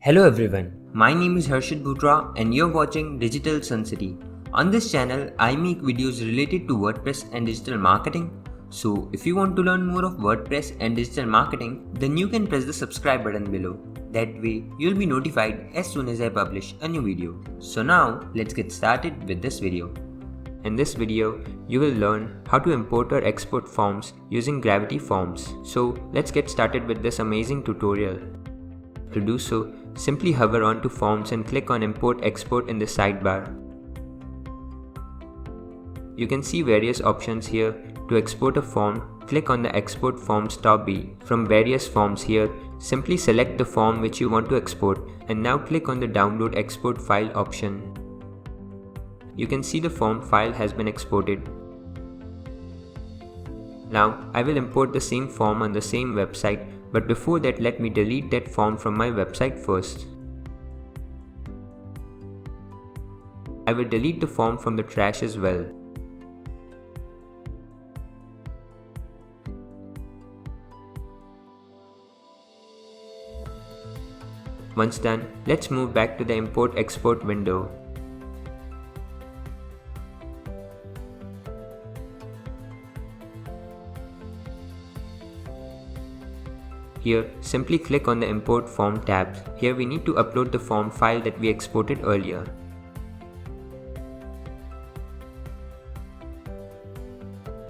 Hello everyone, my name is Harshit Bhutra and you're watching Digital Sun City. On this channel, I make videos related to WordPress and digital marketing. So if you want to learn more of WordPress and digital marketing, then you can press the subscribe button below. That way, you'll be notified as soon as I publish a new video. So now, let's get started with this video. In this video, you will learn how to import or export forms using Gravity Forms. So let's get started with this amazing tutorial. To do so, simply hover onto Forms and click on Import Export in the sidebar. You can see various options here. To export a form, click on the Export Forms tab. From various forms here, simply select the form which you want to export and now click on the Download Export File option. You can see the form file has been exported. Now, I will import the same form on the same website, but before that let me delete that form from my website first. I will delete the form from the trash as well. Once done, let's move back to the Import-Export window. Here, simply click on the Import Form tab. Here we need to upload the form file that we exported earlier.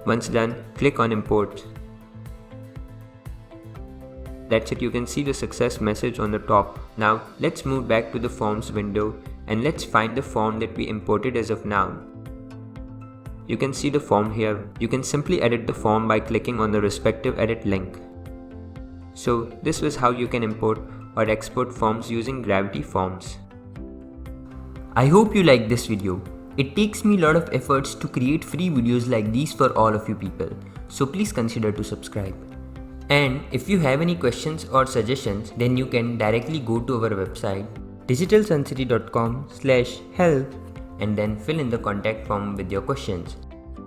Once done, click on Import. That's it, you can see the success message on the top. Now, let's move back to the Forms window and let's find the form that we imported as of now. You can see the form here. You can simply edit the form by clicking on the respective edit link. So, this was how you can import or export forms using Gravity Forms. I hope you liked this video. It takes me a lot of efforts to create free videos like these for all of you people. So please consider to subscribe. And if you have any questions or suggestions, then you can directly go to our website digitalsuncity.com/help and then fill in the contact form with your questions.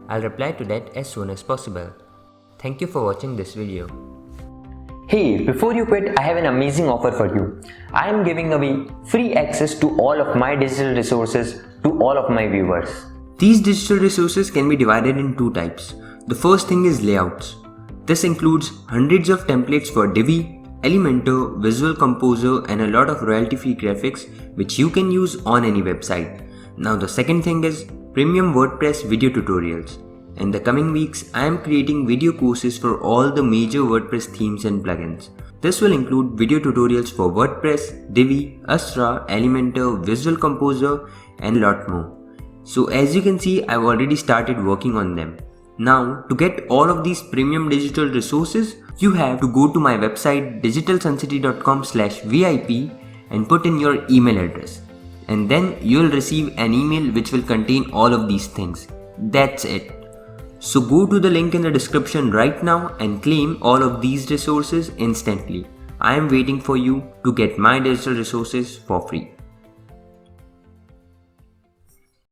I'll reply to that as soon as possible. Thank you for watching this video. Hey, before you quit, I have an amazing offer for you. I am giving away free access to all of my digital resources to all of my viewers. These digital resources can be divided in two types. The first thing is layouts. This includes hundreds of templates for Divi, Elementor, Visual Composer and a lot of royalty-free graphics which you can use on any website. Now the second thing is premium WordPress video tutorials. In the coming weeks, I am creating video courses for all the major WordPress themes and plugins. This will include video tutorials for WordPress, Divi, Astra, Elementor, Visual Composer and a lot more. So as you can see, I've already started working on them. Now, to get all of these premium digital resources, you have to go to my website digitalsuncity.com/VIP and put in your email address. And then you'll receive an email which will contain all of these things. That's it. So go to the link in the description right now and claim all of these resources instantly. I am waiting for you to get my digital resources for free.